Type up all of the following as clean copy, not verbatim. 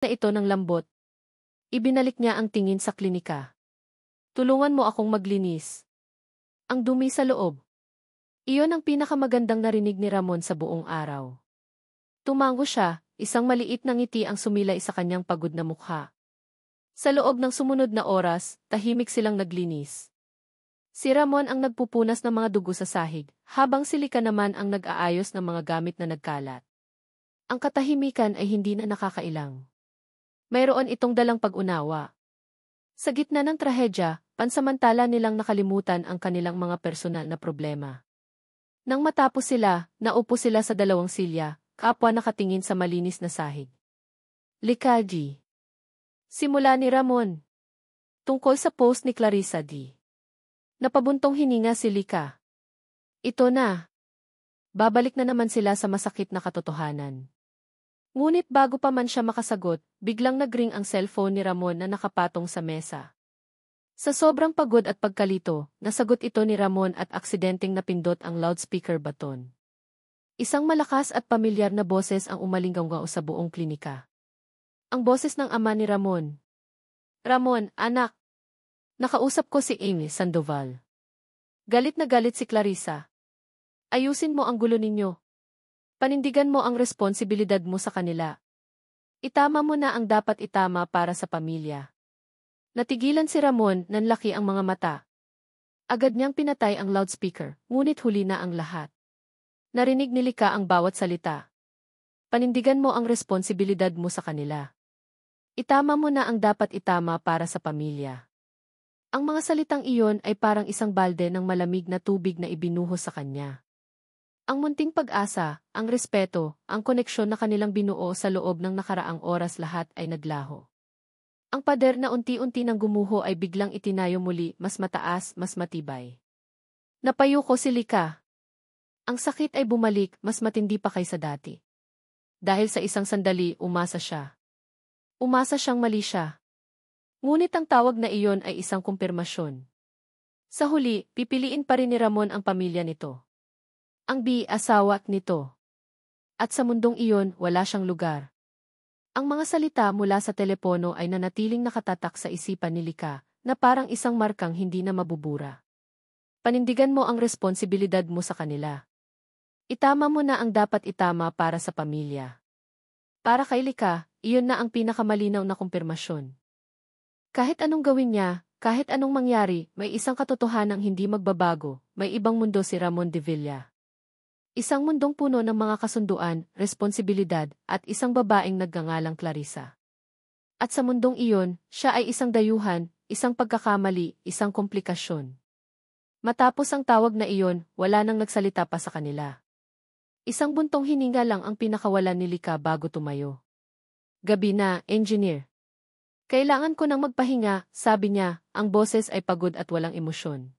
na ito ng lambot. Ibinalik niya ang tingin sa klinika. Tulungan mo akong maglinis. Ang dumi sa loob. Iyon ang pinakamagandang narinig ni Ramon sa buong araw. Tumango siya, isang maliit na ngiti ang sumilay sa kanyang pagod na mukha. Sa loob ng sumunod na oras, tahimik silang naglinis. Si Ramon ang nagpupunas ng mga dugo sa sahig, habang si Lika naman ang nag-aayos ng mga gamit na nagkalat. Ang katahimikan ay hindi na nakakailang. Mayroon itong dalang pag-unawa. Sa gitna ng trahedya, pansamantala nilang nakalimutan ang kanilang mga personal na problema. Nang matapos sila, naupo sila sa dalawang silya, kapwa nakatingin sa malinis na sahig. Lika D. Simula ni Ramon. Tungkol sa post ni Clarissa D. Napabuntong hininga si Lika. Ito na. Babalik na naman sila sa masakit na katotohanan. Ngunit bago pa man siya makasagot, biglang nagring ang cellphone ni Ramon na nakapatong sa mesa. Sa sobrang pagod at pagkalito, nasagot ito ni Ramon at aksidenteng napindot ang loudspeaker button. Isang malakas at pamilyar na boses ang umalingganggaw sa buong klinika. Ang boses ng ama ni Ramon. Ramon, anak. Nakausap ko si Amy Sandoval. Galit na galit si Clarissa. Ayusin mo ang gulo ninyo. Panindigan mo ang responsibilidad mo sa kanila. Itama mo na ang dapat itama para sa pamilya. Natigilan si Ramon, nanlaki ang mga mata. Agad niyang pinatay ang loudspeaker, ngunit huli na ang lahat. Narinig ni Lika ang bawat salita. Panindigan mo ang responsibilidad mo sa kanila. Itama mo na ang dapat itama para sa pamilya. Ang mga salitang iyon ay parang isang balde ng malamig na tubig na ibinuhos sa kanya. Ang munting pag-asa, ang respeto, ang koneksyon na kanilang binuo sa loob ng nakaraang oras lahat ay naglaho. Ang pader na unti-unti nang gumuho ay biglang itinayo muli, mas mataas, mas matibay. Napayuko si Lika. Ang sakit ay bumalik, mas matindi pa kaysa dati. Dahil sa isang sandali, umasa siya. Umasa siyang mali siya. Ngunit ang tawag na iyon ay isang kumpirmasyon. Sa huli, pipiliin pa rin ni Ramon ang pamilya nito. Ang asawa nito. At sa mundong iyon, wala siyang lugar. Ang mga salita mula sa telepono ay nanatiling nakatatak sa isipan ni Lika, na parang isang markang hindi na mabubura. Panindigan mo ang responsibilidad mo sa kanila. Itama mo na ang dapat itama para sa pamilya. Para kay Lika, iyon na ang pinakamalinaw na kumpirmasyon. Kahit anong gawin niya, kahit anong mangyari, may isang katotohanang hindi magbabago, may ibang mundo si Ramon de Villa. Isang mundong puno ng mga kasunduan, responsibilidad, at isang babaeng nagngangalang Clarissa. At sa mundong iyon, siya ay isang dayuhan, isang pagkakamali, isang komplikasyon. Matapos ang tawag na iyon, wala nang nagsalita pa sa kanila. Isang buntong hininga lang ang pinakawalan ni Lika bago tumayo. Gabi na, engineer. Kailangan ko nang magpahinga, sabi niya, ang boses ay pagod at walang emosyon.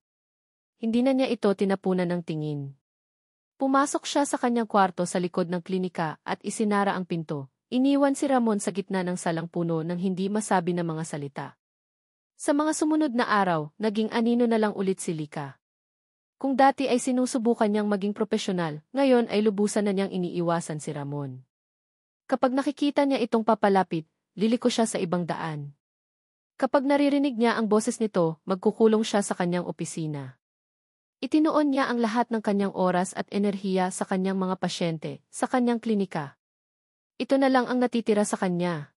Hindi na niya ito tinapunan ng tingin. Pumasok siya sa kanyang kwarto sa likod ng klinika at isinara ang pinto. Iniwan si Ramon sa gitna ng salang puno ng hindi masabi na mga salita. Sa mga sumunod na araw, naging anino na lang ulit si Lika. Kung dati ay sinusubukan niyang maging propesyonal, ngayon ay lubusan na niyang iniiwasan si Ramon. Kapag nakikita niya itong papalapit, liliko siya sa ibang daan. Kapag naririnig niya ang boses nito, magkukulong siya sa kanyang opisina. Itinuon niya ang lahat ng kanyang oras at enerhiya sa kanyang mga pasyente, sa kanyang klinika. Ito na lang ang natitira sa kanya.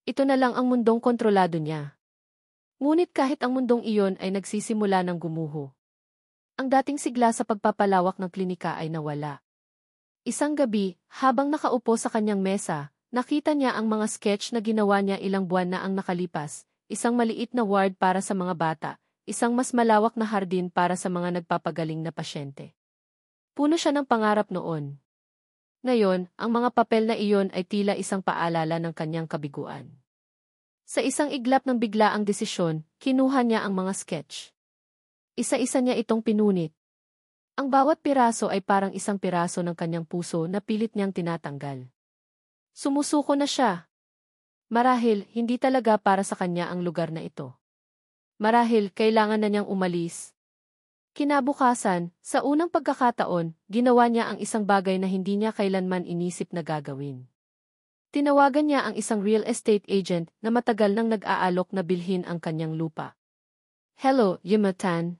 Ito na lang ang mundong kontrolado niya. Ngunit kahit ang mundong iyon ay nagsisimula ng gumuho. Ang dating sigla sa pagpapalawak ng klinika ay nawala. Isang gabi, habang nakaupo sa kanyang mesa, nakita niya ang mga sketch na ginawa niya ilang buwan na ang nakalipas, isang maliit na ward para sa mga bata, isang mas malawak na hardin para sa mga nagpapagaling na pasyente. Puno siya ng pangarap noon. Ngayon, ang mga papel na iyon ay tila isang paalala ng kanyang kabiguan. Sa isang iglap ng biglaang desisyon, kinuha niya ang mga sketch. Isa-isa niya itong pinunit. Ang bawat piraso ay parang isang piraso ng kanyang puso na pilit niyang tinatanggal. Sumusuko na siya. Marahil, hindi talaga para sa kanya ang lugar na ito. Marahil, kailangan na niyang umalis. Kinabukasan, sa unang pagkakataon, ginawa niya ang isang bagay na hindi niya kailanman inisip na gagawin. Tinawagan niya ang isang real estate agent na matagal nang nag-aalok na bilhin ang kanyang lupa. "Hello, Yumatan."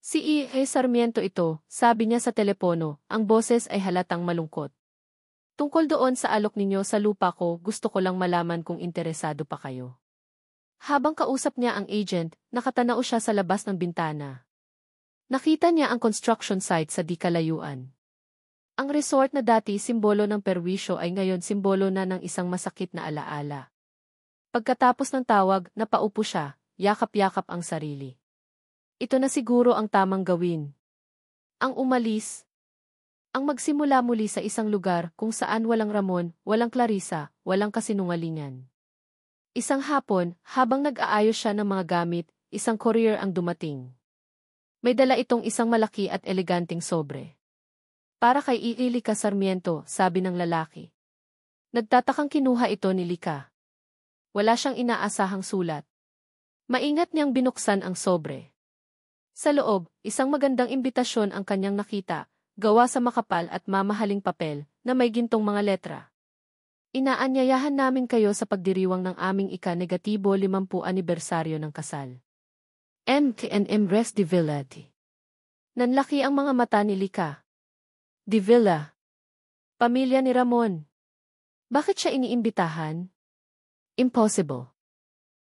Si E. Sarmiento ito, sabi niya sa telepono, ang boses ay halatang malungkot. "Tungkol doon sa alok ninyo sa lupa ko, gusto ko lang malaman kung interesado pa kayo." Habang kausap niya ang agent, nakatanaw siya sa labas ng bintana. Nakita niya ang construction site sa di kalayuan. Ang resort na dati simbolo ng perwisyo ay ngayon simbolo na ng isang masakit na alaala. Pagkatapos ng tawag, napaupo siya, yakap-yakap ang sarili. Ito na siguro ang tamang gawin. Ang umalis. Ang magsimula muli sa isang lugar kung saan walang Ramon, walang Clarissa, walang kasinungalingan. Isang hapon, habang nag-aayos siya ng mga gamit, isang courier ang dumating. May dala itong isang malaki at eleganteng sobre. "Para kay Lika Sarmiento," sabi ng lalaki. Nagtatakang kinuha ito ni Lika. Wala siyang inaasahang sulat. Maingat niyang binuksan ang sobre. Sa loob, isang magandang imbitasyon ang kanyang nakita, gawa sa makapal at mamahaling papel, na may gintong mga letra. "Inaanyayahan namin kayo sa pagdiriwang ng aming ika-50 anibersaryo ng kasal. M. Res de Villa." Nanlaki ang mga mata ni Lika. De Villa. Pamilya ni Ramon. Bakit siya iniimbitahan? Impossible.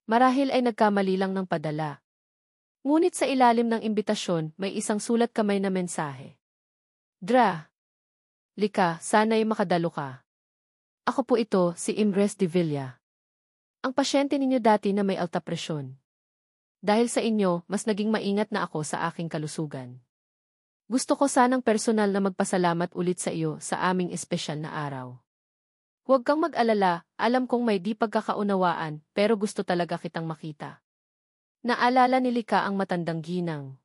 Marahil ay nagkamali lang ng padala. Ngunit sa ilalim ng imbitasyon, may isang sulat kamay na mensahe. "Dra. Lika, sana'y makadalo ka. Ako po ito, si Imres de Villa. Ang pasyente ninyo dati na may alta presyon. Dahil sa inyo, mas naging maingat na ako sa aking kalusugan. Gusto ko sanang personal na magpasalamat ulit sa iyo sa aming espesyal na araw. Huwag kang mag-alala, alam kong may di pagkakaunawaan, pero gusto talaga kitang makita." Naalala ni Lika ang matandang ginang.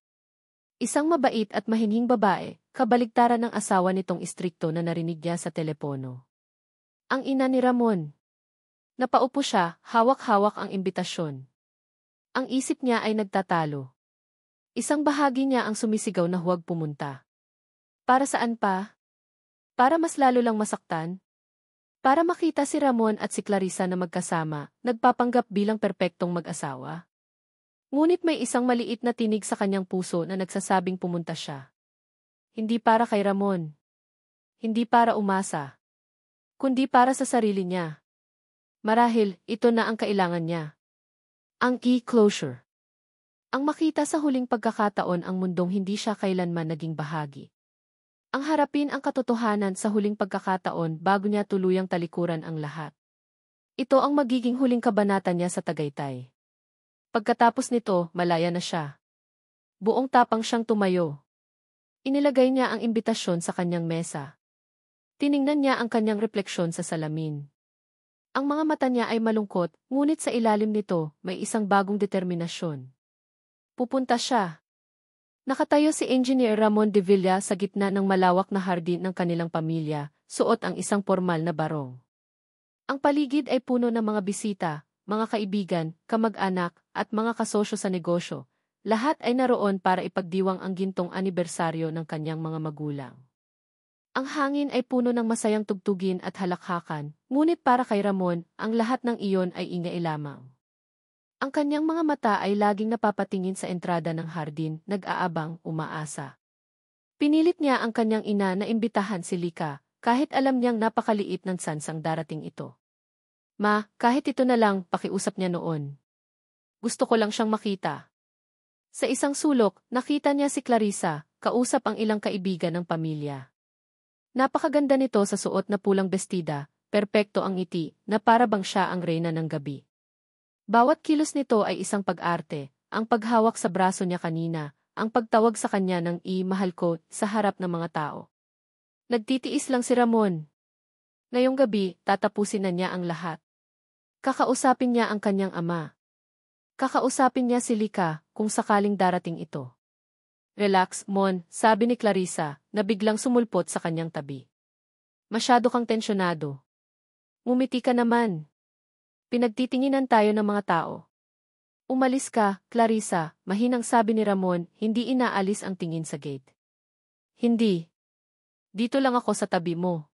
Isang mabait at mahinhing babae, kabaligtaran ng asawa nitong istrikto na narinig niya sa telepono. Ang ina ni Ramon. Napaupo siya, hawak-hawak ang imbitasyon. Ang isip niya ay nagtatalo. Isang bahagi niya ang sumisigaw na huwag pumunta. Para saan pa? Para mas lalo lang masaktan? Para makita si Ramon at si Clarissa na magkasama, nagpapanggap bilang perpektong mag-asawa? Ngunit may isang maliit na tinig sa kanyang puso na nagsasabing pumunta siya. Hindi para kay Ramon. Hindi para umasa. Kundi para sa sarili niya. Marahil, ito na ang kailangan niya. Ang closure. Ang makita sa huling pagkakataon ang mundong hindi siya kailanman naging bahagi. Ang harapin ang katotohanan sa huling pagkakataon bago niya tuluyang talikuran ang lahat. Ito ang magiging huling kabanata niya sa Tagaytay. Pagkatapos nito, malaya na siya. Buong tapang siyang tumayo. Inilagay niya ang imbitasyon sa kanyang mesa. Tiningnan niya ang kanyang refleksyon sa salamin. Ang mga mata niya ay malungkot, ngunit sa ilalim nito, may isang bagong determinasyon. Pupunta siya. Nakatayo si Engineer Ramon de Villa sa gitna ng malawak na hardin ng kanilang pamilya, suot ang isang formal na barong. Ang paligid ay puno ng mga bisita, mga kaibigan, kamag-anak, at mga kasosyo sa negosyo. Lahat ay naroon para ipagdiwang ang gintong anibersaryo ng kanyang mga magulang. Ang hangin ay puno ng masayang tugtugin at halakhakan, ngunit para kay Ramon, ang lahat ng iyon ay ingay lamang. Ang kanyang mga mata ay laging napapatingin sa entrada ng hardin, nag-aabang, umaasa. Pinilit niya ang kanyang ina na imbitahan si Lika, kahit alam niyang napakaliit ng sansang darating ito. "Ma, kahit ito na lang," pakiusap niya noon. "Gusto ko lang siyang makita." Sa isang sulok, nakita niya si Clarissa, kausap ang ilang kaibigan ng pamilya. Napakaganda nito sa suot na pulang bestida, perpekto ang ngiti, na para bang siya ang reyna ng gabi. Bawat kilos nito ay isang pag-arte, ang paghawak sa braso niya kanina, ang pagtawag sa kanya ng mahal ko sa harap ng mga tao. Nagtitiis lang si Ramon. Ngayong gabi, tatapusin na niya ang lahat. Kakausapin niya ang kanyang ama. Kakausapin niya si Lika, kung sakaling darating ito. "Relax, Mon," sabi ni Clarissa, na biglang sumulpot sa kanyang tabi. "Masyado kang tensyonado. Ngumiti ka naman. Pinagtitinginan tayo ng mga tao." "Umalis ka, Clarissa," mahinang sabi ni Ramon, hindi inaalis ang tingin sa gate. "Hindi. Dito lang ako sa tabi mo.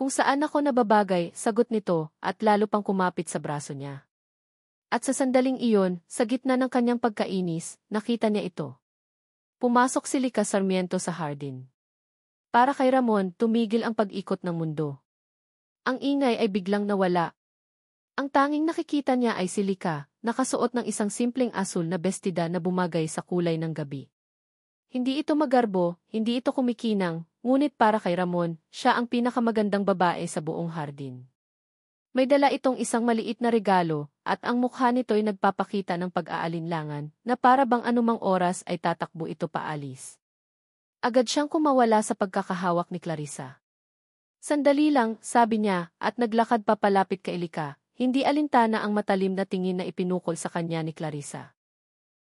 Kung saan ako nababagay, sagot nito, at lalo pang kumapit sa braso niya. At sa sandaling iyon, sa gitna ng kanyang pagkainis, nakita niya ito. Pumasok si Lika Sarmiento sa hardin. Para kay Ramon, tumigil ang pag-ikot ng mundo. Ang ingay ay biglang nawala. Ang tanging nakikita niya ay si Lika, nakasuot ng isang simpleng asul na bestida na bumagay sa kulay ng gabi. Hindi ito magarbo, hindi ito kumikinang, ngunit para kay Ramon, siya ang pinakamagandang babae sa buong hardin. May dala itong isang maliit na regalo, at ang mukha nito'y nagpapakita ng pag-aalinlangan, na para bang anumang oras ay tatakbo ito paalis. Agad siyang kumawala sa pagkakahawak ni Clarissa. Sandali lang, sabi niya, at naglakad papalapit kay Lika, hindi alintana ang matalim na tingin na ipinukol sa kanya ni Clarissa.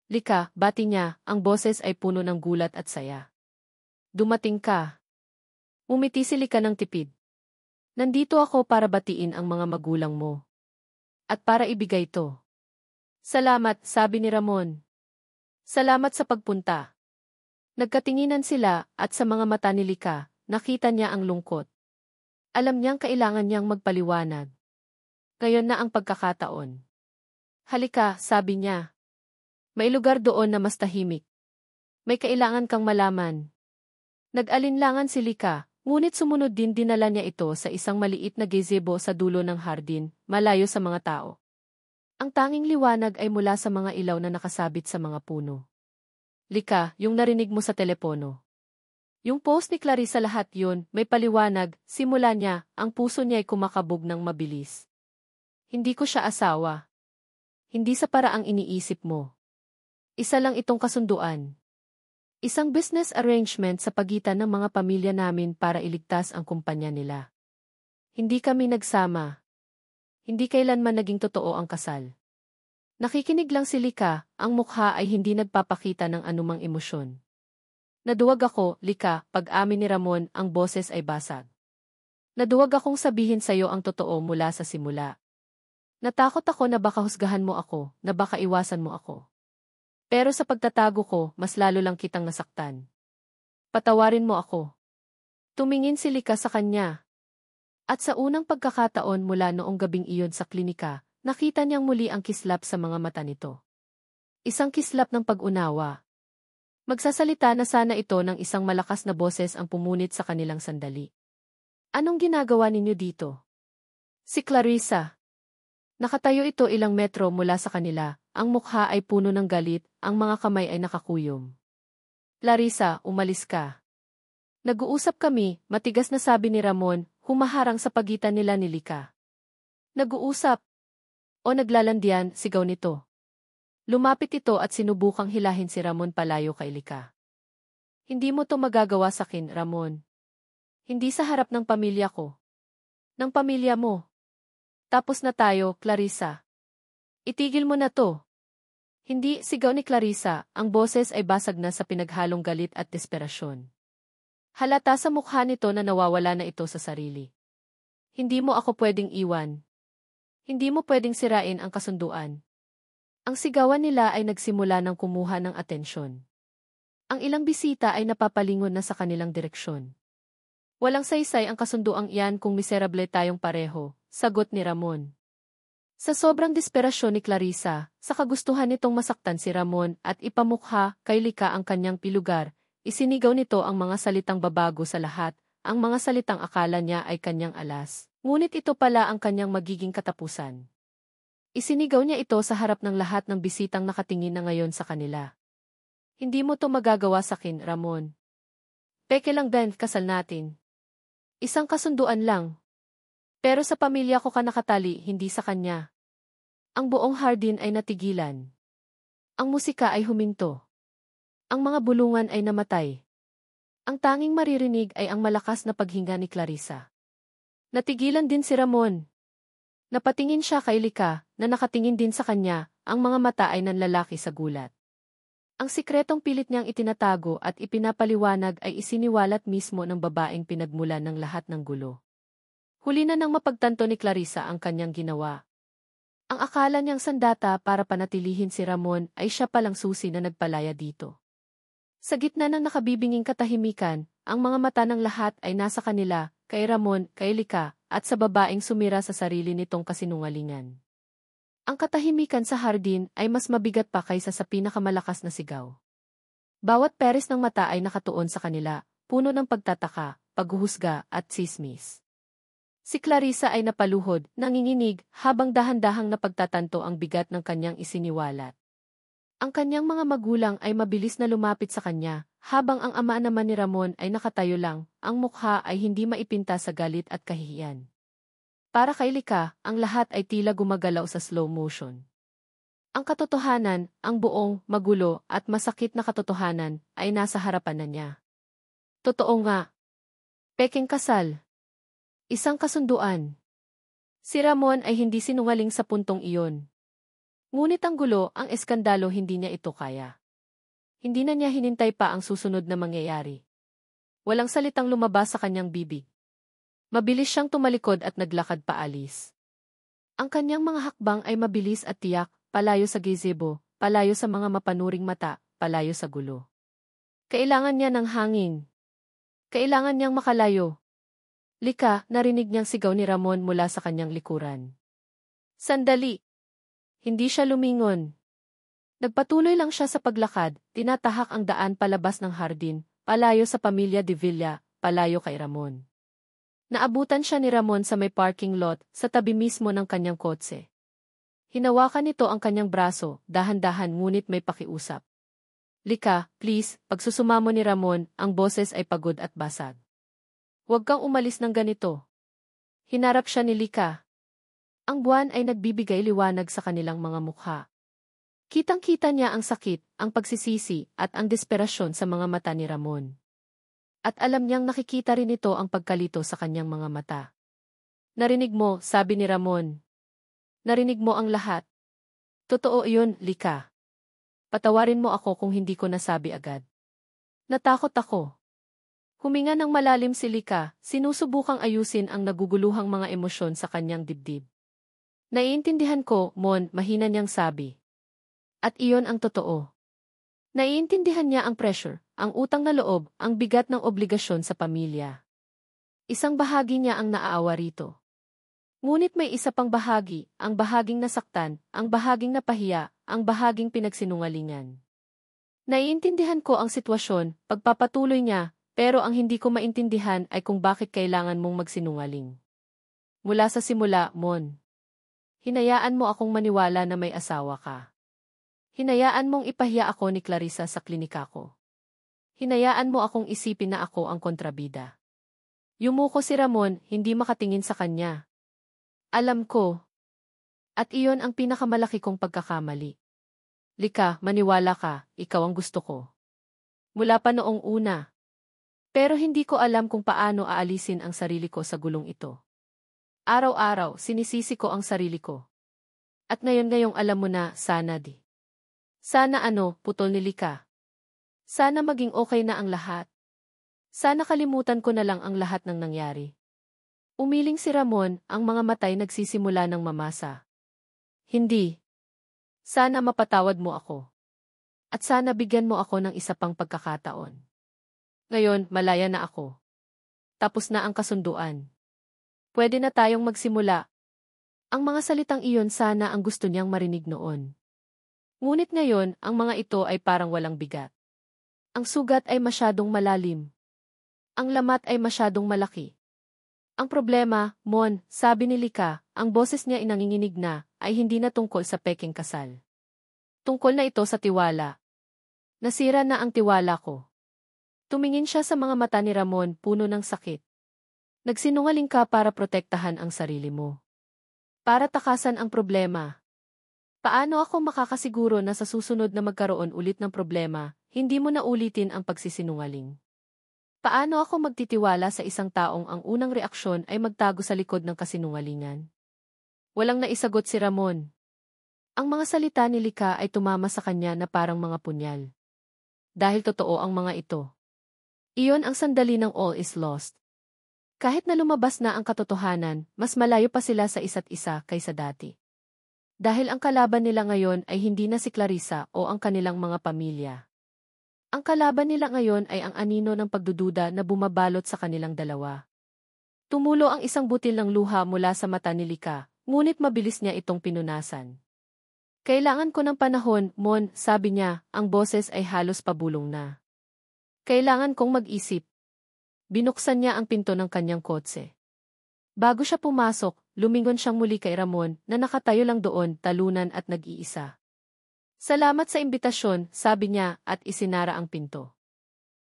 Lika, bati niya, ang boses ay puno ng gulat at saya. Dumating ka. Umiti si Lika ng tipid. Nandito ako para batiin ang mga magulang mo. At para ibigay to. Salamat, sabi ni Ramon. Salamat sa pagpunta. Nagkatinginan sila, at sa mga mata ni Lika, nakita niya ang lungkot. Alam niyang kailangan niyang magpaliwanag. Ngayon na ang pagkakataon. Halika, sabi niya. May lugar doon na mas tahimik. May kailangan kang malaman. Nag-alinlangan si Lika, ngunit sumunod din dinala niya ito sa isang maliit na gazebo sa dulo ng hardin, malayo sa mga tao. Ang tanging liwanag ay mula sa mga ilaw na nakasabit sa mga puno. Lika, yung narinig mo sa telepono. Yung post ni Clarissa lahat yun, may paliwanag, simula niya, ang puso niya ay kumakabog ng mabilis. Hindi ko siya asawa. Hindi sa paraang iniisip mo. Isa lang itong kasunduan. Isang business arrangement sa pagitan ng mga pamilya namin para iligtas ang kumpanya nila. Hindi kami nagsama. Hindi kailanman naging totoo ang kasal. Nakikinig lang si Lika, ang mukha ay hindi nagpapakita ng anumang emosyon. Naduwag ako, Lika, pag-amin ni Ramon, ang boses ay basag. Naduwag akong sabihin sa'yo ang totoo mula sa simula. Natakot ako na baka husgahan mo ako, na baka iwasan mo ako. Pero sa pagtatago ko, mas lalo lang kitang nasaktan. Patawarin mo ako. Tumingin si Lika sa kanya. At sa unang pagkakataon mula noong gabing iyon sa klinika, nakita niyang muli ang kislap sa mga mata nito. Isang kislap ng pag-unawa. Magsasalita na sana ito ng isang malakas na boses ang pumunit sa kanilang sandali. Anong ginagawa ninyo dito? Si Clarissa. Nakatayo ito ilang metro mula sa kanila, ang mukha ay puno ng galit, ang mga kamay ay nakakuyom. Clarissa, umalis ka. Nag-uusap kami, matigas na sabi ni Ramon, humaharang sa pagitan nila ni Lika. Nag-uusap? O naglalandian, sigaw nito. Lumapit ito at sinubukang hilahin si Ramon palayo kay Lika. Hindi mo to magagawa sa akin, Ramon. Hindi sa harap ng pamilya ko. Ng pamilya mo. Tapos na tayo, Clarissa. Itigil mo na to. Hindi, sigaw ni Clarissa, ang boses ay basag na sa pinaghalong galit at desperasyon. Halata sa mukha nito na nawawala na ito sa sarili. Hindi mo ako pwedeng iwan. Hindi mo pwedeng sirain ang kasunduan. Ang sigawan nila ay nagsimula ng kumuha ng atensyon. Ang ilang bisita ay napapalingon na sa kanilang direksyon. Walang saysay ang kasunduang iyan kung miserable tayong pareho, sagot ni Ramon. Sa sobrang desperasyon ni Clarissa, sa kagustuhan nitong masaktan si Ramon at ipamukha kay Lika ang kanyang pilugar, isinigaw nito ang mga salitang babago sa lahat, ang mga salitang akala niya ay kanyang alas. Ngunit ito pala ang kanyang magiging katapusan. Isinigaw niya ito sa harap ng lahat ng bisitang nakatingin na ngayon sa kanila. Hindi mo to magagawa sa akin, Ramon. Peke lang din, kasal natin. Isang kasunduan lang. Pero sa pamilya ko ka nakatali, hindi sa kanya. Ang buong hardin ay natigilan. Ang musika ay huminto. Ang mga bulungan ay namatay. Ang tanging maririnig ay ang malakas na paghinga ni Clarissa. Natigilan din si Ramon. Napatingin siya kay Lika, na nakatingin din sa kanya, ang mga mata ay nanlalaki sa gulat. Ang sikretong pilit niyang itinatago at ipinapaliwanag ay isiniwalat mismo ng babaeng pinagmulan ng lahat ng gulo. Huli na nang mapagtanto ni Clarissa ang kanyang ginawa. Ang akala niyang sandata para panatilihin si Ramon ay siya palang susi na nagpalaya dito. Sa gitna ng nakabibinging katahimikan, ang mga mata ng lahat ay nasa kanila, kay Ramon, kay Lika, at sa babaeng sumira sa sarili nitong kasinungalingan. Ang katahimikan sa hardin ay mas mabigat pa kaysa sa pinakamalakas na sigaw. Bawat peres ng mata ay nakatuon sa kanila, puno ng pagtataka, paghuhusga, at tsismis. Si Clarissa ay napaluhod, nanginginig, habang dahan-dahang napagtatanto ang bigat ng kanyang isiniwalat. Ang kanyang mga magulang ay mabilis na lumapit sa kanya, habang ang ama naman ni Ramon ay nakatayo lang, ang mukha ay hindi maipinta sa galit at kahihiyan. Para kay Lika, ang lahat ay tila gumagalaw sa slow motion. Ang katotohanan, ang buong, magulo, at masakit na katotohanan, ay nasa harapan na niya. Totoo nga. Pekeng kasal. Isang kasunduan. Si Ramon ay hindi sinungaling sa puntong iyon. Ngunit ang gulo, ang eskandalo hindi niya ito kaya. Hindi na niya hinintay pa ang susunod na mangyayari. Walang salitang lumabas sa kanyang bibig. Mabilis siyang tumalikod at naglakad paalis. Ang kanyang mga hakbang ay mabilis at tiyak, palayo sa gazebo, palayo sa mga mapanuring mata, palayo sa gulo. Kailangan niya ng hangin. Kailangan niyang makalayo. Lika, narinig niyang sigaw ni Ramon mula sa kanyang likuran. Sandali! Hindi siya lumingon. Nagpatuloy lang siya sa paglakad, tinatahak ang daan palabas ng hardin, palayo sa pamilya de Villa, palayo kay Ramon. Naabutan siya ni Ramon sa may parking lot, sa tabi mismo ng kanyang kotse. Hinawakan nito ang kanyang braso, dahan-dahan ngunit may pakiusap. Lika, please, pagsusumamo ni Ramon, ang boses ay pagod at basag. Huwag kang umalis ng ganito. Hinarap siya ni Lika. Ang buwan ay nagbibigay liwanag sa kanilang mga mukha. Kitang-kita niya ang sakit, ang pagsisisi, at ang desperasyon sa mga mata ni Ramon. At alam niyang nakikita rin ito ang pagkalito sa kanyang mga mata. Narinig mo, sabi ni Ramon. Narinig mo ang lahat. Totoo iyon, Lika. Patawarin mo ako kung hindi ko nasabi agad. Natakot ako. Huminga ng malalim si Lika, sinusubukang ayusin ang naguguluhang mga emosyon sa kanyang dibdib. Naiintindihan ko, Mon, mahina niyang sabi. At iyon ang totoo. Naiintindihan niya ang pressure, ang utang na loob, ang bigat ng obligasyon sa pamilya. Isang bahagi niya ang naaawa rito. Ngunit may isa pang bahagi, ang bahaging nasaktan, ang bahaging napahiya, ang bahaging pinagsinungalingan. Naiintindihan ko ang sitwasyon, pagpapatuloy niya, pero ang hindi ko maintindihan ay kung bakit kailangan mong magsinungaling. Mula sa simula, Mon. Hinayaan mo akong maniwala na may asawa ka. Hinayaan mong ipahiya ako ni Clarissa sa klinika ko. Hinayaan mo akong isipin na ako ang kontrabida. Yumuko si Ramon, hindi makatingin sa kanya. Alam ko. At iyon ang pinakamalaki kong pagkakamali. Lika, maniwala ka, ikaw ang gusto ko. Mula pa noong una. Pero hindi ko alam kung paano aalisin ang sarili ko sa gulong ito. Araw-araw, sinisisi ko ang sarili ko. At ngayong alam mo na, sana di. Sana putol ni Lika. Sana maging okay na ang lahat. Sana kalimutan ko na lang ang lahat ng nangyari. Umiling si Ramon, ang mga matay nagsisimula ng mamasa. Hindi. Sana mapatawad mo ako. At sana bigyan mo ako ng isa pang pagkakataon. Ngayon, malaya na ako. Tapos na ang kasunduan. Pwede na tayong magsimula. Ang mga salitang iyon sana ang gusto niyang marinig noon. Ngunit ngayon, ang mga ito ay parang walang bigat. Ang sugat ay masyadong malalim. Ang lamat ay masyadong malaki. Ang problema, Mon, sabi ni Lika, ang boses niya inanginginig na, ay hindi na tungkol sa pekeng kasal. Tungkol na ito sa tiwala. Nasira na ang tiwala ko. Tumingin siya sa mga mata ni Ramon, puno ng sakit. Nagsinungaling ka para protektahan ang sarili mo. Para takasan ang problema. Paano ako makakasiguro na sa susunod na magkaroon ulit ng problema, hindi mo na ulitin ang pagsisinungaling? Paano ako magtitiwala sa isang taong ang unang reaksyon ay magtago sa likod ng kasinungalingan? Walang naisagot si Ramon. Ang mga salita ni Lika ay tumama sa kanya na parang mga punyal. Dahil totoo ang mga ito. Iyon ang sandali ng all is lost. Kahit na lumabas na ang katotohanan, mas malayo pa sila sa isa't isa kaysa dati. Dahil ang kalaban nila ngayon ay hindi na si Clarissa o ang kanilang mga pamilya. Ang kalaban nila ngayon ay ang anino ng pagdududa na bumabalot sa kanilang dalawa. Tumulo ang isang butil ng luha mula sa mata ni Lika, ngunit mabilis niya itong pinunasan. Kailangan ko ng panahon, Mon, sabi niya, ang boses ay halos pabulong na. Kailangan kong mag-isip. Binuksan niya ang pinto ng kanyang kotse. Bago siya pumasok, lumingon siyang muli kay Ramon na nakatayo lang doon, talunan at nag-iisa. Salamat sa imbitasyon, sabi niya at isinara ang pinto.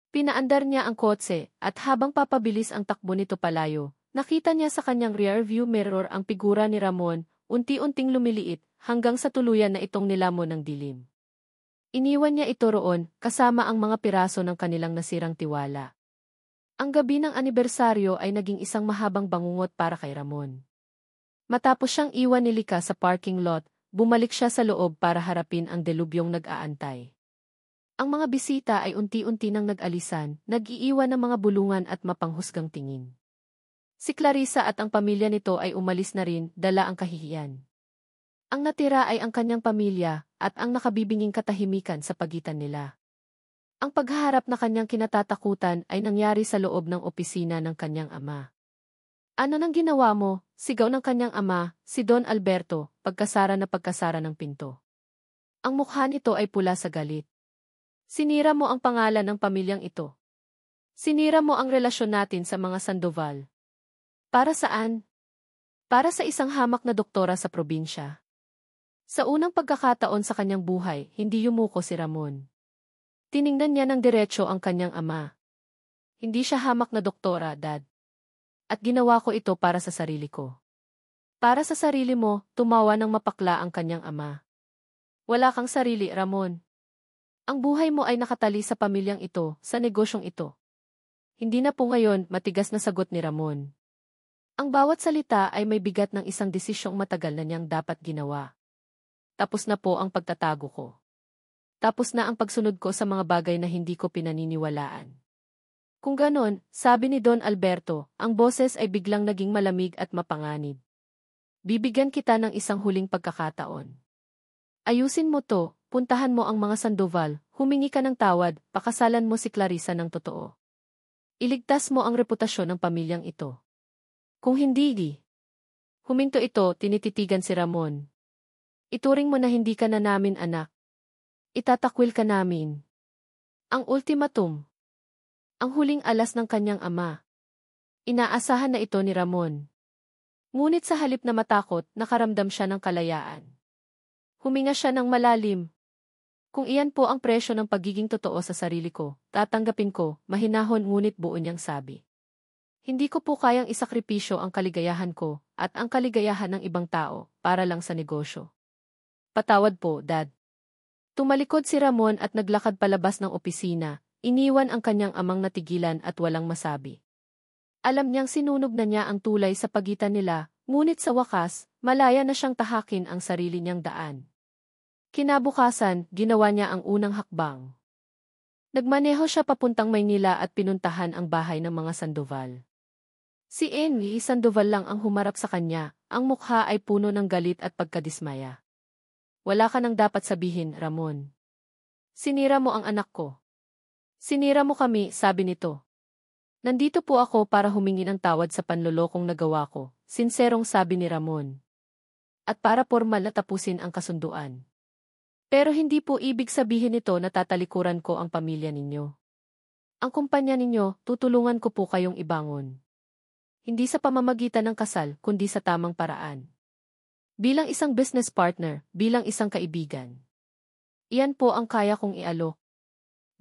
Pinaandar niya ang kotse at habang papabilis ang takbo nito palayo, nakita niya sa kanyang rearview mirror ang figura ni Ramon, unti-unting lumiliit hanggang sa tuluyan na itong nilamon ng dilim. Iniwan niya ito roon kasama ang mga piraso ng kanilang nasirang tiwala. Ang gabi ng anibersaryo ay naging isang mahabang bangungot para kay Ramon. Matapos siyang iwan ni Lika sa parking lot, bumalik siya sa loob para harapin ang delubyong nag-aantay. Ang mga bisita ay unti-unti nang nag-alisan, nag-iiwan ng mga bulungan at mapanghusgang tingin. Si Clarissa at ang pamilya nito ay umalis na rin, dala ang kahihiyan. Ang natira ay ang kanyang pamilya at ang nakabibinging katahimikan sa pagitan nila. Ang paghaharap na kanyang kinatatakutan ay nangyari sa loob ng opisina ng kanyang ama. Ano nang ginawa mo? Sigaw ng kanyang ama, si Don Alberto, pagkasara ng pinto. Ang mukha nito ay pula sa galit. Sinira mo ang pangalan ng pamilyang ito. Sinira mo ang relasyon natin sa mga Sandoval. Para saan? Para sa isang hamak na doktora sa probinsya. Sa unang pagkakataon sa kanyang buhay, hindi yumuko si Ramon. Tiningnan niya ng diretsyo ang kanyang ama. Hindi siya hamak na doktora, Dad. At ginawa ko ito para sa sarili ko. Para sa sarili mo, tumawa ng mapakla ang kanyang ama. Wala kang sarili, Ramon. Ang buhay mo ay nakatali sa pamilyang ito, sa negosyong ito. Hindi na po ngayon, matigas na sagot ni Ramon. Ang bawat salita ay may bigat ng isang desisyong matagal na niyang dapat ginawa. Tapos na po ang pagtatago ko. Tapos na ang pagsunod ko sa mga bagay na hindi ko pinaniniwalaan. Kung ganon, sabi ni Don Alberto, ang boses ay biglang naging malamig at mapanganib. Bibigyan kita ng isang huling pagkakataon. Ayusin mo to, puntahan mo ang mga Sandoval, humingi ka ng tawad, pakasalan mo si Clarissa ng totoo. Iligtas mo ang reputasyon ng pamilyang ito. Kung hindi, huminto ito, tinititigan si Ramon. Ituring mo na hindi ka na namin anak. Itatakwil ka namin. Ang ultimatum. Ang huling alas ng kanyang ama. Inaasahan na ito ni Ramon. Ngunit sa halip na matakot, nakaramdam siya ng kalayaan. Huminga siya ng malalim. Kung iyan po ang presyo ng pagiging totoo sa sarili ko, tatanggapin ko, mahinahon ngunit buo niyang sabi. Hindi ko po kayang isakripisyo ang kaligayahan ko at ang kaligayahan ng ibang tao para lang sa negosyo. Patawad po, Dad. Tumalikod si Ramon at naglakad palabas ng opisina. Iniwan ang kanyang amang natigilan at walang masabi. Alam niyang sinunog na niya ang tulay sa pagitan nila, ngunit sa wakas, malaya na siyang tahakin ang sarili niyang daan. Kinabukasan, ginawa niya ang unang hakbang. Nagmaneho siya papuntang Maynila at pinuntahan ang bahay ng mga Sandoval. Si Enli Sandoval lang ang humarap sa kanya, ang mukha ay puno ng galit at pagkadismaya. Wala ka nang dapat sabihin, Ramon. Sinira mo ang anak ko. Sinira mo kami, sabi nito. Nandito po ako para humingi ng tawad sa panlolokong nagawa ko, sinserong sabi ni Ramon. At para pormal na tapusin ang kasunduan. Pero hindi po ibig sabihin nito na tatalikuran ko ang pamilya ninyo. Ang kumpanya ninyo, tutulungan ko po kayong ibangon. Hindi sa pamamagitan ng kasal, kundi sa tamang paraan. Bilang isang business partner, bilang isang kaibigan. Iyan po ang kaya kong ialok.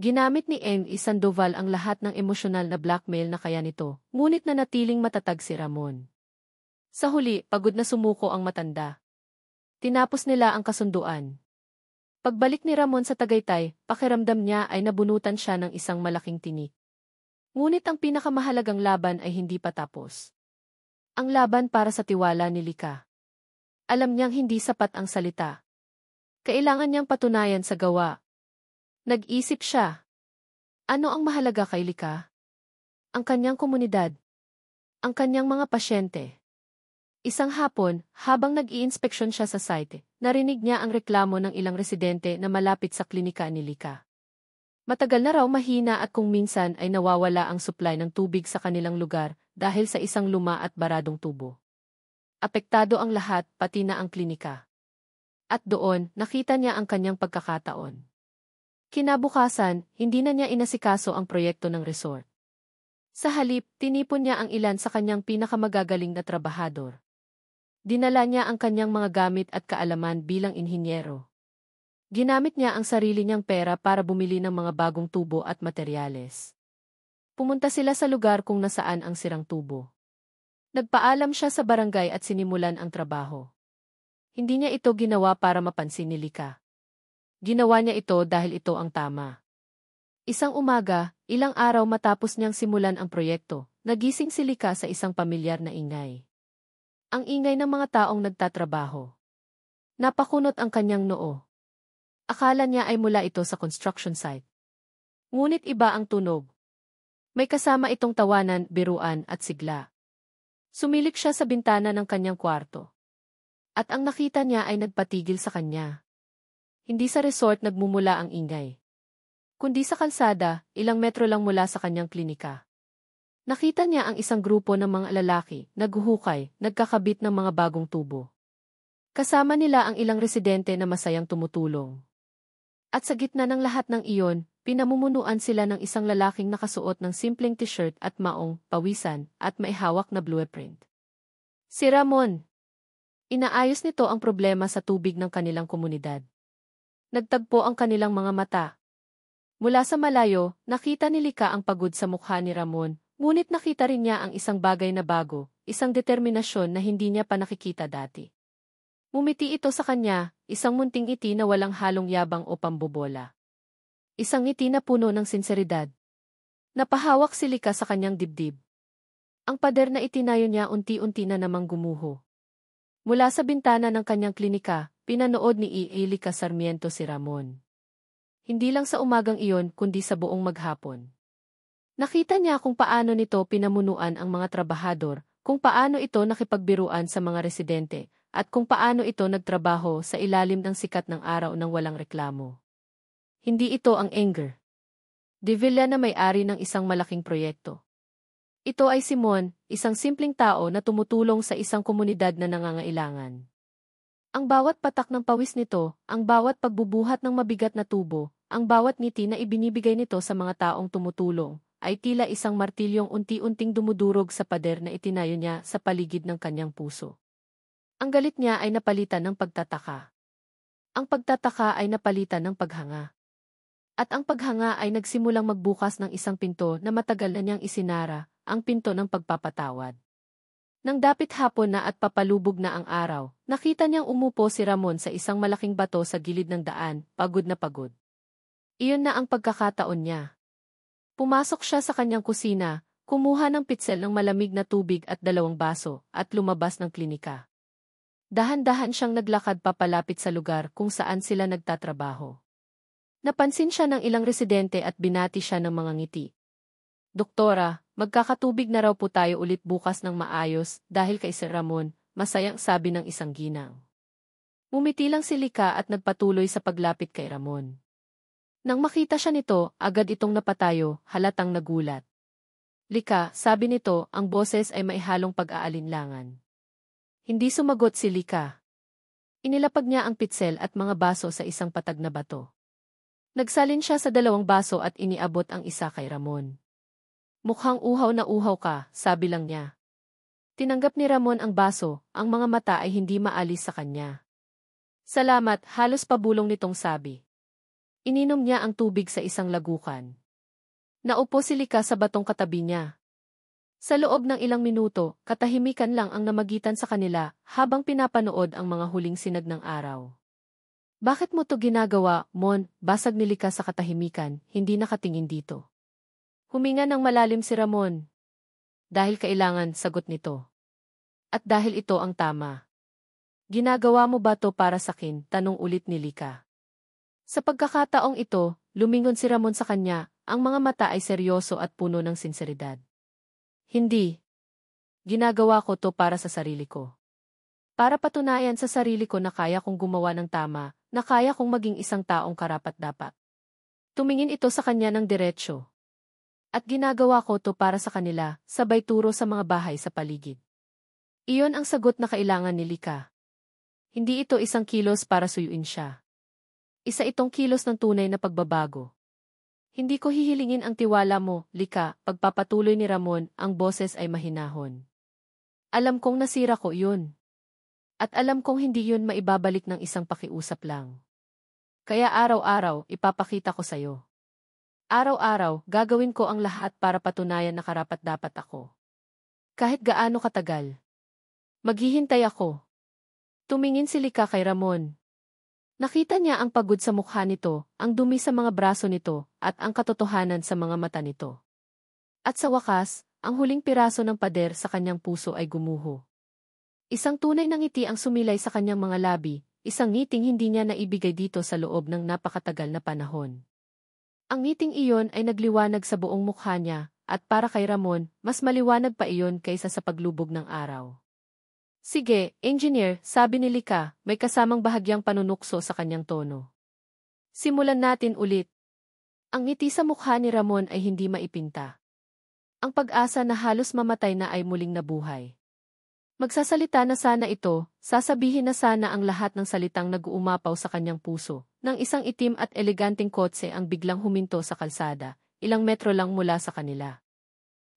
Ginamit ni Enli Sandoval ang lahat ng emosyonal na blackmail na kaya nito, ngunit nanatiling matatag si Ramon. Sa huli, pagod na sumuko ang matanda. Tinapos nila ang kasunduan. Pagbalik ni Ramon sa Tagaytay, pakiramdam niya ay nabunutan siya ng isang malaking tinik. Ngunit ang pinakamahalagang laban ay hindi pa tapos. Ang laban para sa tiwala ni Lika. Alam niyang hindi sapat ang salita. Kailangan niyang patunayan sa gawa. Nag-isip siya. Ano ang mahalaga kay Lika? Ang kanyang komunidad. Ang kanyang mga pasyente. Isang hapon, habang nag-iinspeksyon siya sa site, narinig niya ang reklamo ng ilang residente na malapit sa klinika ni Lika. Matagal na raw mahina at kung minsan ay nawawala ang supply ng tubig sa kanilang lugar dahil sa isang luma at baradong tubo. Apektado ang lahat, pati na ang klinika. At doon, nakita niya ang kanyang pagkakataon. Kinabukasan, hindi na niya inasikaso ang proyekto ng resort. Sa halip, tinipon niya ang ilan sa kanyang pinakamagagaling na trabahador. Dinala niya ang kanyang mga gamit at kaalaman bilang inhinyero. Ginamit niya ang sarili niyang pera para bumili ng mga bagong tubo at materyales. Pumunta sila sa lugar kung nasaan ang sirang tubo. Nagpaalam siya sa barangay at sinimulan ang trabaho. Hindi niya ito ginawa para mapansin ni Lika. Ginawa niya ito dahil ito ang tama. Isang umaga, ilang araw matapos niyang simulan ang proyekto, nagising si Lika sa isang pamilyar na ingay. Ang ingay ng mga taong nagtatrabaho. Napakunot ang kanyang noo. Akala niya ay mula ito sa construction site. Ngunit iba ang tunog. May kasama itong tawanan, biruan at sigla. Sumilip siya sa bintana ng kanyang kwarto. At ang nakita niya ay nagpatigil sa kanya. Hindi sa resort nagmumula ang ingay, kundi sa kalsada, ilang metro lang mula sa kanyang klinika. Nakita niya ang isang grupo ng mga lalaki, naghuhukay, nagkakabit ng mga bagong tubo. Kasama nila ang ilang residente na masayang tumutulong. At sa gitna ng lahat ng iyon, pinamumunuan sila ng isang lalaking nakasuot ng simpleng t-shirt at maong, pawisan, at may hawak na blueprint. Si Ramon. Inaayos nito ang problema sa tubig ng kanilang komunidad. Nagtagpo ang kanilang mga mata. Mula sa malayo, nakita ni Lika ang pagod sa mukha ni Ramon, ngunit nakita rin niya ang isang bagay na bago, isang determinasyon na hindi niya pa nakikita dati. Ngumiti ito sa kanya, isang munting ngiti na walang halong yabang o pambobola. Isang ngiti na puno ng sinseridad. Napahawak si Lika sa kanyang dibdib. Ang pader na itinayo niya unti-unti na namang gumuho. Mula sa bintana ng kanyang klinika, pinanood ni Lika Sarmiento si Ramon. Hindi lang sa umagang iyon kundi sa buong maghapon. Nakita niya kung paano nito pinamunuan ang mga trabahador, kung paano ito nakipagbiruan sa mga residente, at kung paano ito nagtrabaho sa ilalim ng sikat ng araw ng walang reklamo. Hindi ito ang anger. De Villa na may-ari ng isang malaking proyekto. Ito ay Simon, isang simpleng tao na tumutulong sa isang komunidad na nangangailangan. Ang bawat patak ng pawis nito, ang bawat pagbubuhat ng mabigat na tubo, ang bawat ngiti na ibinibigay nito sa mga taong tumutulong, ay tila isang martilyong unti-unting dumudurog sa pader na itinayo niya sa paligid ng kanyang puso. Ang galit niya ay napalitan ng pagtataka. Ang pagtataka ay napalitan ng paghanga. At ang paghanga ay nagsimulang magbukas ng isang pinto na matagal na niyang isinara, ang pinto ng pagpapatawad. Nang dapit hapon na at papalubog na ang araw, nakita niyang umupo si Ramon sa isang malaking bato sa gilid ng daan, pagod na pagod. Iyon na ang pagkakataon niya. Pumasok siya sa kanyang kusina, kumuha ng pitsel ng malamig na tubig at 2 baso, at lumabas ng klinika. Dahan-dahan siyang naglakad papalapit sa lugar kung saan sila nagtatrabaho. Napansin siya ng ilang residente at binati siya ng mga ngiti. Doktora, magkakatubig na raw po tayo ulit bukas ng maayos dahil kay Sir Ramon, masayang sabi ng isang ginang. Ngumiti lang si Lika at nagpatuloy sa paglapit kay Ramon. Nang makita siya nito, agad itong napatayo, halatang nagulat. Lika, sabi nito, ang boses ay may halong pag-aalinlangan. Hindi sumagot si Lika. Inilapag niya ang pitsel at mga baso sa isang patag na bato. Nagsalin siya sa 2 baso at iniabot ang isa kay Ramon. Mukhang uhaw na uhaw ka, sabi lang niya. Tinanggap ni Ramon ang baso, ang mga mata ay hindi maalis sa kanya. Salamat, halos pabulong nitong sabi. Ininom niya ang tubig sa isang lagukan. Naupo si Lika sa batong katabi niya. Sa loob ng ilang minuto, katahimikan lang ang namagitan sa kanila habang pinapanood ang mga huling sinag ng araw. Bakit mo to ginagawa, Mon? Basag ni Lika sa katahimikan, hindi nakatingin dito. Huminga ng malalim si Ramon. Dahil kailangan, sagot nito. At dahil ito ang tama. Ginagawa mo ba to para sakin? Tanong ulit ni Lika. Sa pagkakataong ito, lumingon si Ramon sa kanya, ang mga mata ay seryoso at puno ng sinseridad. Hindi. Ginagawa ko to para sa sarili ko. Para patunayan sa sarili ko na kaya kong gumawa ng tama, na kaya kong maging isang taong karapat-dapat. Tumingin ito sa kanya ng diretsyo. At ginagawa ko to para sa kanila, sabay turo sa mga bahay sa paligid. Iyon ang sagot na kailangan ni Lika. Hindi ito isang kilos para suyuin siya. Isa itong kilos ng tunay na pagbabago. Hindi ko hihilingin ang tiwala mo, Lika, pagpapatuloy ni Ramon, ang boses ay mahinahon. Alam kong nasira ko yun. At alam kong hindi yun maibabalik ng isang pakiusap lang. Kaya araw-araw, ipapakita ko sa'yo. Araw-araw, gagawin ko ang lahat para patunayan na karapat-dapat ako. Kahit gaano katagal. Maghihintay ako. Tumingin si Lika kay Ramon. Nakita niya ang pagod sa mukha nito, ang dumi sa mga braso nito, at ang katotohanan sa mga mata nito. At sa wakas, ang huling piraso ng pader sa kanyang puso ay gumuho. Isang tunay na ngiti ang sumilay sa kanyang mga labi, isang ngiting hindi niya naibigay dito sa loob ng napakatagal na panahon. Ang ngiting iyon ay nagliwanag sa buong mukha niya, at para kay Ramon, mas maliwanag pa iyon kaysa sa paglubog ng araw. Sige, engineer, sabi ni Lika, may kasamang bahagyang panunukso sa kanyang tono. Simulan natin ulit. Ang ngiti sa mukha ni Ramon ay hindi maipinta. Ang pag-asa na halos mamatay na ay muling nabuhay. Magsasalita na sana ito, sasabihin na sana ang lahat ng salitang nag-uumapaw sa kanyang puso, nang isang itim at eleganteng kotse ang biglang huminto sa kalsada, ilang metro lang mula sa kanila.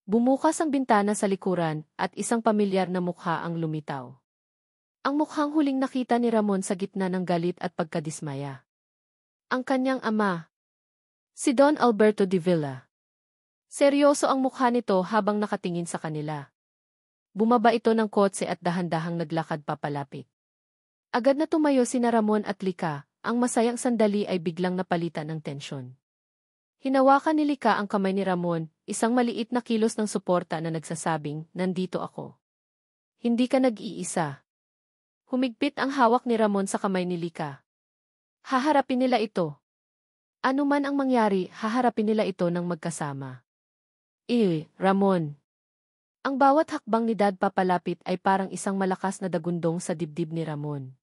Bumukas ang bintana sa likuran, at isang pamilyar na mukha ang lumitaw. Ang mukhang huling nakita ni Ramon sa gitna ng galit at pagkadismaya. Ang kanyang ama. Si Don Alberto de Villa. Seryoso ang mukha nito habang nakatingin sa kanila. Bumaba ito ng kotse at dahan-dahang naglakad papalapit. Agad na tumayo sina Ramon at Lika, ang masayang sandali ay biglang napalitan ng tensyon. Hinawakan ni Lika ang kamay ni Ramon, isang maliit na kilos ng suporta na nagsasabing, nandito ako. Hindi ka nag-iisa. Humigpit ang hawak ni Ramon sa kamay ni Lika. Haharapin nila ito. Ano man ang mangyari, haharapin nila ito ng magkasama. Ramon. Ang bawat hakbang ni Dad papalapit ay parang isang malakas na dagundong sa dibdib ni Ramon.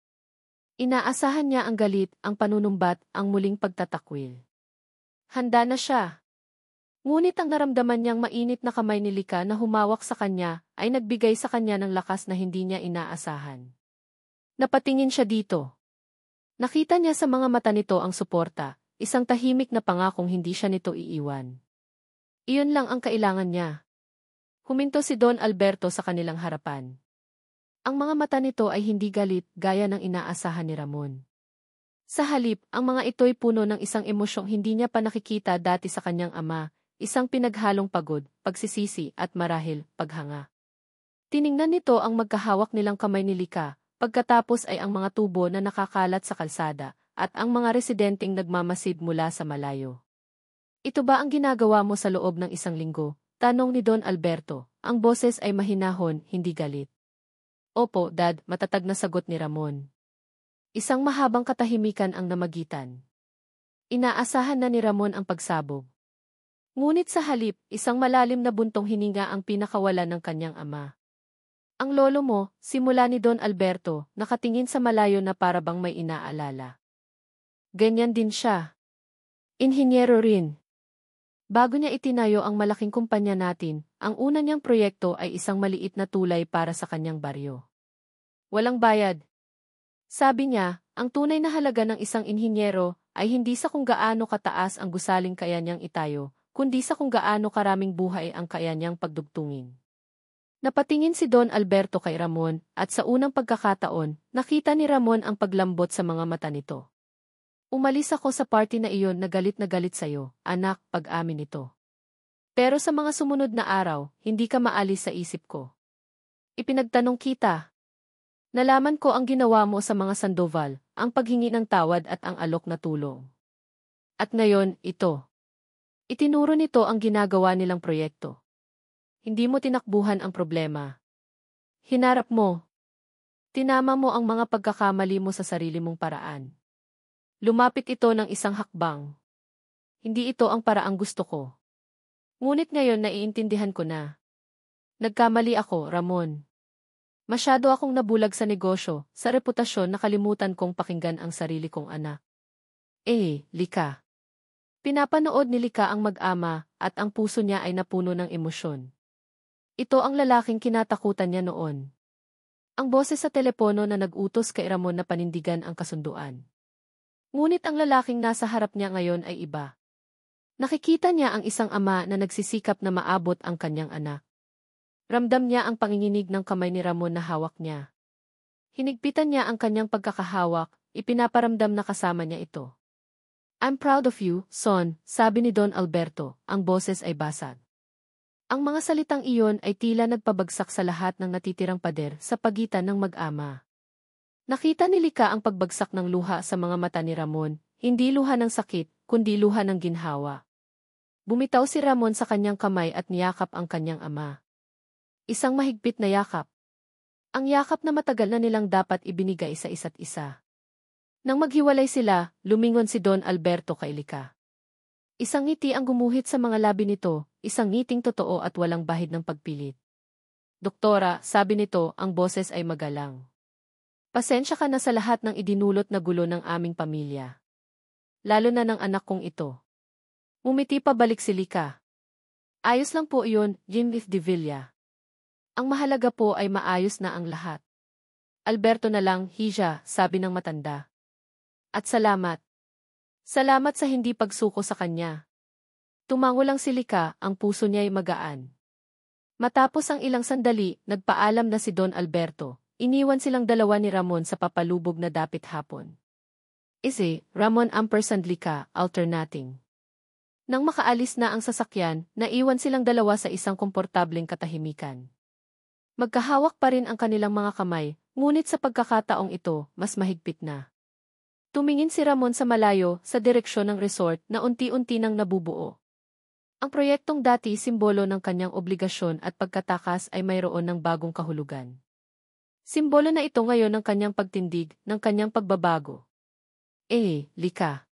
Inaasahan niya ang galit, ang panunumbat, ang muling pagtatakwil. Handa na siya. Ngunit ang naramdaman niyang mainit na kamay ni Lika na humawak sa kanya ay nagbigay sa kanya ng lakas na hindi niya inaasahan. Napatingin siya dito. Nakita niya sa mga mata nito ang suporta, isang tahimik na pangakong hindi siya nito iiwan. Iyon lang ang kailangan niya. Huminto si Don Alberto sa kanilang harapan. Ang mga mata nito ay hindi galit gaya ng inaasahan ni Ramon. Sa halip, ang mga ito'y puno ng isang emosyong hindi niya pa nakikita dati sa kanyang ama, isang pinaghalong pagod, pagsisisi at marahil, paghanga. Tiningnan nito ang magkahawak nilang kamay ni Lika, pagkatapos ay ang mga tubo na nakakalat sa kalsada, at ang mga residenteng nagmamasid mula sa malayo. Ito ba ang ginagawa mo sa loob ng isang linggo? Tanong ni Don Alberto, ang boses ay mahinahon, hindi galit. Opo, Dad, matatag na sagot ni Ramon. Isang mahabang katahimikan ang namagitan. Inaasahan na ni Ramon ang pagsabog. Ngunit sa halip, isang malalim na buntong hininga ang pinakawala ng kanyang ama. Ang lolo mo, simula ni Don Alberto, nakatingin sa malayo na parabang may inaalala. Ganyan din siya. Inhinyero rin. Bago niya itinayo ang malaking kumpanya natin, ang una niyang proyekto ay isang maliit na tulay para sa kanyang baryo. Walang bayad. Sabi niya, ang tunay na halaga ng isang inhinyero ay hindi sa kung gaano kataas ang gusaling kaya niyang itayo, kundi sa kung gaano karaming buhay ang kaya niyang pagdugtungin. Napatingin si Don Alberto kay Ramon, at sa unang pagkakataon, nakita ni Ramon ang paglambot sa mga mata nito. Umalis ako sa party na iyon na galit sa'yo, anak, pag-amin nito. Pero sa mga sumunod na araw, hindi ka maalis sa isip ko. Ipinagtanong kita. Nalaman ko ang ginawa mo sa mga Sandoval, ang paghingi ng tawad at ang alok na tulong. At ngayon, ito. Itinuro nito ang ginagawa nilang proyekto. Hindi mo tinakbuhan ang problema. Hinarap mo. Tinama mo ang mga pagkakamali mo sa sarili mong paraan. Lumapit ito ng isang hakbang. Hindi ito ang paraang gusto ko. Ngunit ngayon naiintindihan ko na. Nagkamali ako, Ramon. Masyado akong nabulag sa negosyo, sa reputasyon, nakalimutan kong pakinggan ang sarili kong anak. Lika. Pinapanood ni Lika ang mag-ama at ang puso niya ay napuno ng emosyon. Ito ang lalaking kinatakutan niya noon. Ang boses sa telepono na nag-utos kay Ramon na panindigan ang kasunduan. Ngunit ang lalaking nasa harap niya ngayon ay iba. Nakikita niya ang isang ama na nagsisikap na maabot ang kanyang anak. Ramdam niya ang panginginig ng kamay ni Ramon na hawak niya. Hinigpitan niya ang kanyang pagkakahawak, ipinaparamdam na kasama niya ito. "I'm proud of you, son," sabi ni Don Alberto, ang boses ay basag. Ang mga salitang iyon ay tila nagpabagsak sa lahat ng natitirang pader sa pagitan ng mag-ama. Nakita ni Lika ang pagbagsak ng luha sa mga mata ni Ramon, hindi luha ng sakit, kundi luha ng ginhawa. Bumitaw si Ramon sa kanyang kamay at niyakap ang kanyang ama. Isang mahigpit na yakap. Ang yakap na matagal na nilang dapat ibinigay sa isa't isa. Nang maghiwalay sila, lumingon si Don Alberto kay Lika. Isang ngiti ang gumuhit sa mga labi nito, isang ngiting totoo at walang bahid ng pagpilit. "Doktora," sabi nito, ang boses ay magalang. "Pasensya ka na sa lahat ng idinulot na gulo ng aming pamilya. Lalo na ng anak kong ito." Ngumiti pabalik si Lika. "Ayos lang po iyon, Jim de Villa. Ang mahalaga po ay maayos na ang lahat." "Alberto na lang, Hija," sabi ng matanda. "At salamat. Salamat sa hindi pagsuko sa kanya." Tumango lang si Lika, ang puso niya ay magaan. Matapos ang ilang sandali, nagpaalam na si Don Alberto. Iniwan silang dalawa ni Ramon sa papalubog na dapit hapon. Ramon ampersand Lika, alternating. Nang makaalis na ang sasakyan, naiwan silang dalawa sa isang komportableng katahimikan. Magkahawak pa rin ang kanilang mga kamay, ngunit sa pagkakataong ito, mas mahigpit na. Tumingin si Ramon sa malayo, sa direksyon ng resort na unti-unti nang nabubuo. Ang proyektong dati simbolo ng kanyang obligasyon at pagkatakas ay mayroon ng bagong kahulugan. Simbolo na ito ngayon ng kanyang pagtindig, ng kanyang pagbabago. Lika.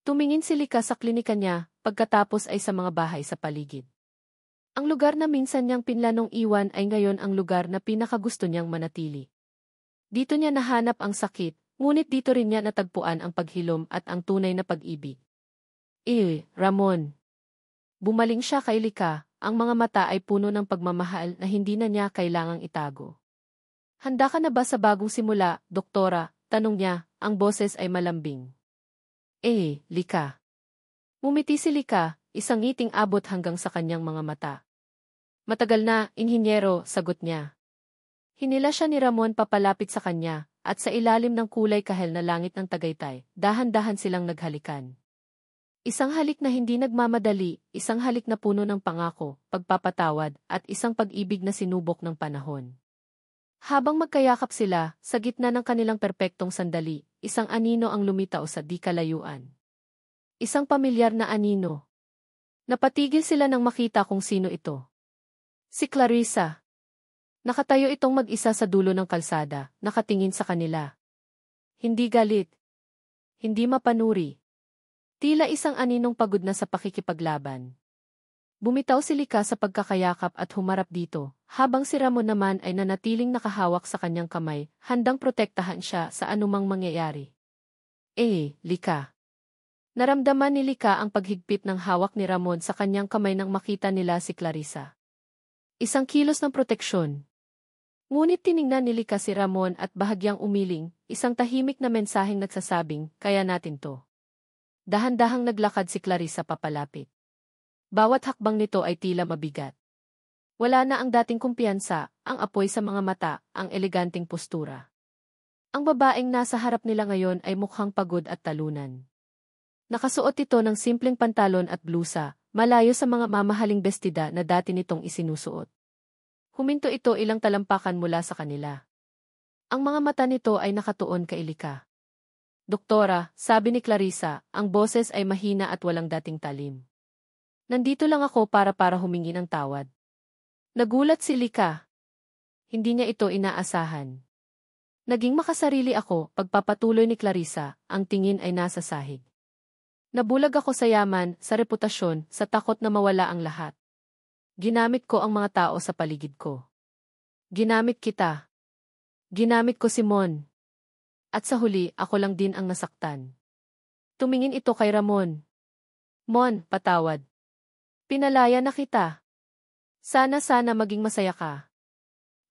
Tumingin si Lika sa klinika niya, pagkatapos ay sa mga bahay sa paligid. Ang lugar na minsan niyang pinlanong iwan ay ngayon ang lugar na pinakagusto niyang manatili. Dito niya nahanap ang sakit, ngunit dito rin niya natagpuan ang paghilom at ang tunay na pag-ibig. Ramon. Bumaling siya kay Lika, ang mga mata ay puno ng pagmamahal na hindi na niya kailangang itago. "Handa ka na ba sa bagong simula, doktora?" tanong niya, ang boses ay malambing. Lika. Ngumiti si Lika, isang ngiting abot hanggang sa kanyang mga mata. "Matagal na, inhinyero," sagot niya. Hinila siya ni Ramon papalapit sa kanya, at sa ilalim ng kulay kahel na langit ng Tagaytay, dahan-dahan silang naghalikan. Isang halik na hindi nagmamadali, isang halik na puno ng pangako, pagpapatawad, at isang pag-ibig na sinubok ng panahon. Habang magkayakap sila, sa gitna ng kanilang perpektong sandali, isang anino ang lumitaw sa di kalayuan. Isang pamilyar na anino. Napatigil sila nang makita kung sino ito. Si Clarissa. Nakatayo itong mag-isa sa dulo ng kalsada, nakatingin sa kanila. Hindi galit. Hindi mapanuri. Tila isang aninong pagod na sa pakikipaglaban. Bumitaw si Lika sa pagkakayakap at humarap dito, habang si Ramon naman ay nanatiling nakahawak sa kanyang kamay, handang protektahan siya sa anumang mangyayari. Lika. Naramdaman ni Lika ang paghigpit ng hawak ni Ramon sa kanyang kamay nang makita nila si Clarissa. Isang kilos ng proteksyon. Ngunit tiningnan ni Lika si Ramon at bahagyang umiling, isang tahimik na mensaheng nagsasabing, "Kaya natin to." Dahan-dahang naglakad si Clarissa papalapit. Bawat hakbang nito ay tila mabigat. Wala na ang dating kumpiyansa, ang apoy sa mga mata, ang eleganting postura. Ang babaeng nasa harap nila ngayon ay mukhang pagod at talunan. Nakasuot ito ng simpleng pantalon at blusa, malayo sa mga mamahaling bestida na dati nitong isinusuot. Huminto ito ilang talampakan mula sa kanila. Ang mga mata nito ay nakatuon kay Lika. "Doktora," sabi ni Clarissa, ang boses ay mahina at walang dating talim. "Nandito lang ako para humingi ng tawad." Nagulat si Lika. Hindi niya ito inaasahan. "Naging makasarili ako," pagpapatuloy ni Clarissa, ang tingin ay nasa sahig. "Nabulag ako sa yaman, sa reputasyon, sa takot na mawala ang lahat. Ginamit ko ang mga tao sa paligid ko. Ginamit kita. Ginamit ko si Mon. At sa huli, ako lang din ang nasaktan." Tumingin ito kay Ramon. Mon, patawad. Pinalaya na kita. Sana maging masaya ka.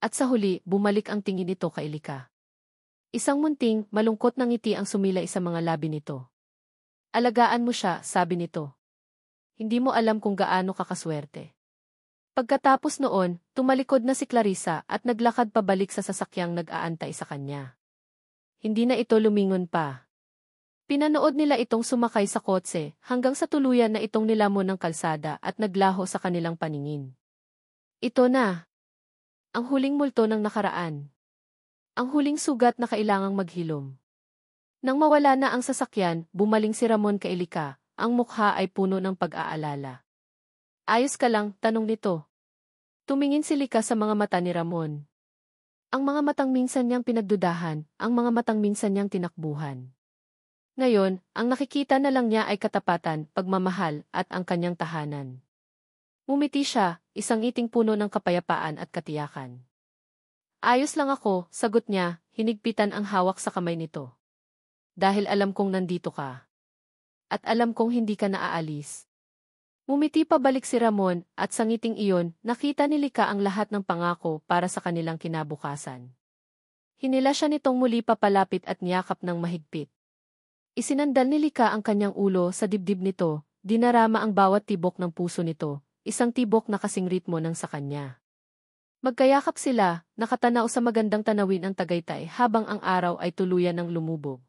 At sa huli, bumalik ang tingin nito kay Lika. Isang munting, malungkot na ngiti ang sumilay sa mga labi nito. Alagaan mo siya, sabi nito. Hindi mo alam kung gaano kakaswerte. Pagkatapos noon, tumalikod na si Clarissa at naglakad pabalik sa sasakyang nag-aantay sa kanya. Hindi na ito lumingon pa. Pinanood nila itong sumakay sa kotse hanggang sa tuluyan na itong nilamon ng kalsada at naglaho sa kanilang paningin. Ito na. Ang huling multo ng nakaraan. Ang huling sugat na kailangang maghilom. Nang mawala na ang sasakyan, bumaling si Ramon kay Lika, ang mukha ay puno ng pag-aalala. Ayos ka lang, tanong nito. Tumingin si Lika sa mga mata ni Ramon. Ang mga matang minsan niyang pinagdudahan, ang mga matang minsan niyang tinakbuhan. Ngayon, ang nakikita na lang niya ay katapatan, pagmamahal, at ang kanyang tahanan. Ngumiti siya, isang ngiting puno ng kapayapaan at katiyakan. Ayos lang ako, sagot niya, hinigpitan ang hawak sa kamay nito. Dahil alam kong nandito ka. At alam kong hindi ka naaalis. Ngumiti pabalik si Ramon, at sa ngiting iyon, nakita ni Lika ang lahat ng pangako para sa kanilang kinabukasan. Hinila siya nitong muli papalapit at niyakap ng mahigpit. Isinandal ni Lika ang kanyang ulo sa dibdib nito, dinarama ang bawat tibok ng puso nito, isang tibok na kasing ritmo ng sa kanya. Magkayakap sila, nakatanaw sa magandang tanawin ang Tagaytay habang ang araw ay tuluyan ng lumubog.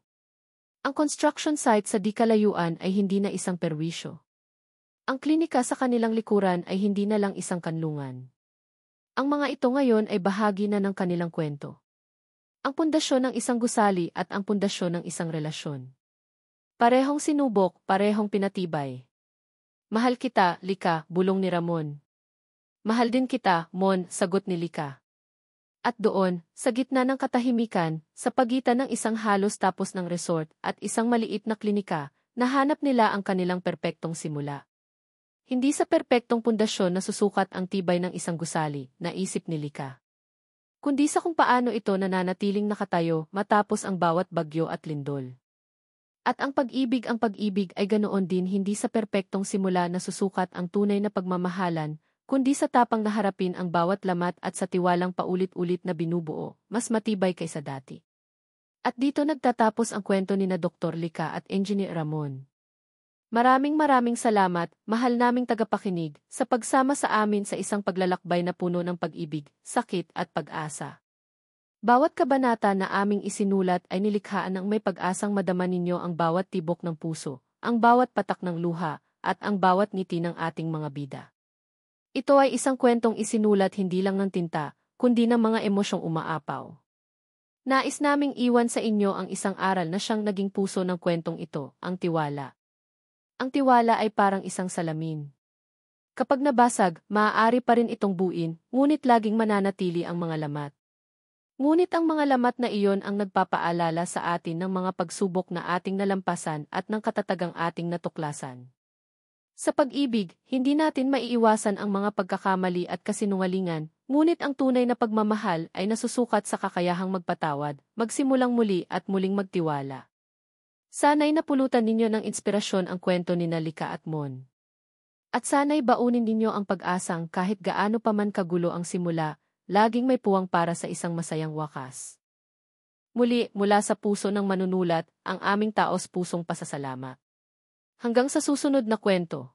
Ang construction site sa di kalayuan ay hindi na isang perwisyo. Ang klinika sa kanilang likuran ay hindi na lang isang kanlungan. Ang mga ito ngayon ay bahagi na ng kanilang kwento. Ang pundasyon ng isang gusali at ang pundasyon ng isang relasyon. Parehong sinubok, parehong pinatibay. Mahal kita, Lika, bulong ni Ramon. Mahal din kita, Mon, sagot ni Lika. At doon, sa gitna ng katahimikan, sa pagitan ng isang halos tapos ng resort at isang maliit na klinika, nahanap nila ang kanilang perpektong simula. Hindi sa perpektong pundasyon na susukat ang tibay ng isang gusali, naisip ni Lika. Kundi sa kung paano ito nananatiling nakatayo matapos ang bawat bagyo at lindol. At ang pag-ibig ay ganoon din hindi sa perpektong simula na susukat ang tunay na pagmamahalan, kundi sa tapang na harapin ang bawat lamat at sa tiwalang paulit-ulit na binubuo, mas matibay kaysa dati. At dito nagtatapos ang kwento ni na Dr. Lika at Engineer Ramon. Maraming salamat, mahal naming tagapakinig, sa pagsama sa amin sa isang paglalakbay na puno ng pag-ibig, sakit at pag-asa. Bawat kabanata na aming isinulat ay nilikhaan ng may pag-asang madama ninyo ang bawat tibok ng puso, ang bawat patak ng luha, at ang bawat ngiti ng ating mga bida. Ito ay isang kwentong isinulat hindi lang ng tinta, kundi ng mga emosyong umaapaw. Nais naming iwan sa inyo ang isang aral na siyang naging puso ng kwentong ito, ang tiwala. Ang tiwala ay parang isang salamin. Kapag nabasag, maaari pa rin itong buuin, ngunit laging mananatili ang mga lamat. Ngunit ang mga lamat na iyon ang nagpapaalala sa atin ng mga pagsubok na ating nalampasan at ng katatagang ating natuklasan. Sa pag-ibig, hindi natin maiiwasan ang mga pagkakamali at kasinungalingan, ngunit ang tunay na pagmamahal ay nasusukat sa kakayahang magpatawad, magsimulang muli at muling magtiwala. Sana'y napulutan ninyo ng inspirasyon ang kwento ni Lika at Mon. At sana'y baunin ninyo ang pag-asang kahit gaano pa man kagulo ang simula, laging may puwang para sa isang masayang wakas. Muli, mula sa puso ng manunulat, ang aming taos-pusong pasasalamat. Hanggang sa susunod na kwento.